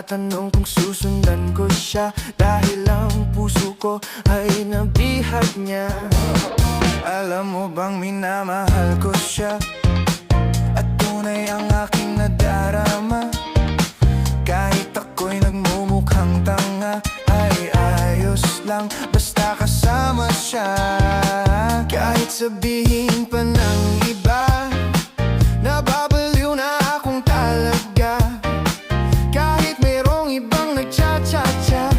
nagtatanong kung susundan ko siya, dahil ang puso ko ay nabihag niya. Alam mo bang minamahal ko siya, at tunay ang aking nadarama. Kahit ako'y nagmumukhang tanga, ay ayos lang basta kasama siya. Kahit sabihin pa ng iba, nababaliw na akong talaga. Kahit mayroong ibang nagcha-cha-cha,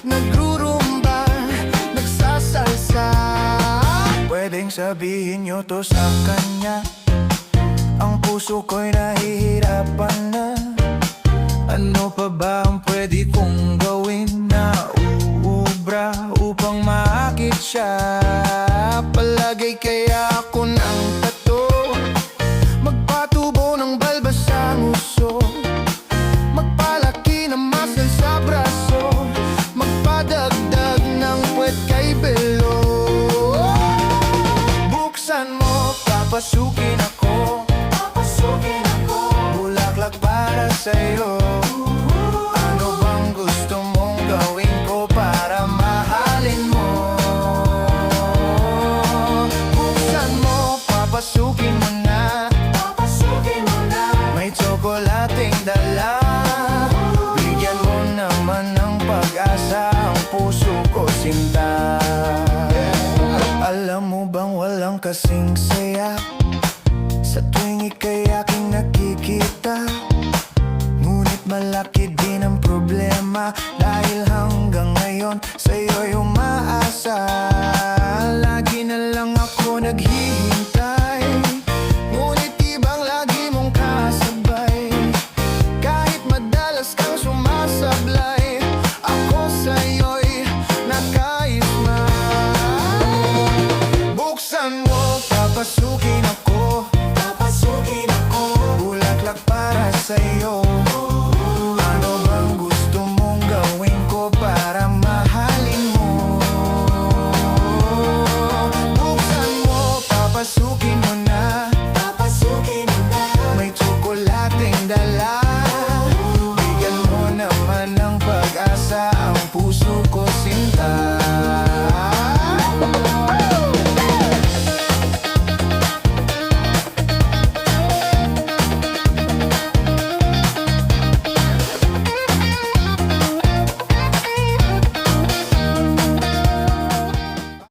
nagrurumba, nagsasalsa. Pwedeng sabihin nyo to sa kanya, ang puso ko'y nahihirapan na. Ano pa ba ang pwede kong gawin na uubra upang maakit siya? Palagay kaya ako ng tato, magpatubo ng balbas sa nguso, magpalaki ng muscle sa braso, magpadagdag ng puwet kay belo. Buksan mo, papasukin ako, bulaklak para sa'yo. Ano bang gusto mong gawin ko para mahalin mo? Buksan mo, papasukin mo na, may tsokolating dala. Bigyan mo naman ng pag-asa ang puso ko, sinta. Alam mo bang walang kasing saya sa tuwing ika'y aking nakikita? Ngunit malaki din ang problema, dahil hanggang ngayon sa'yo'y umaasa. Lagi na lang ako naghihintay, ngunit ibang lagi mong kasabay. Kahit madalas kang sumasablay, ako sa'yo'y nakaisma. Buksan mo, papasukin ako, bulaklak para sa'yo.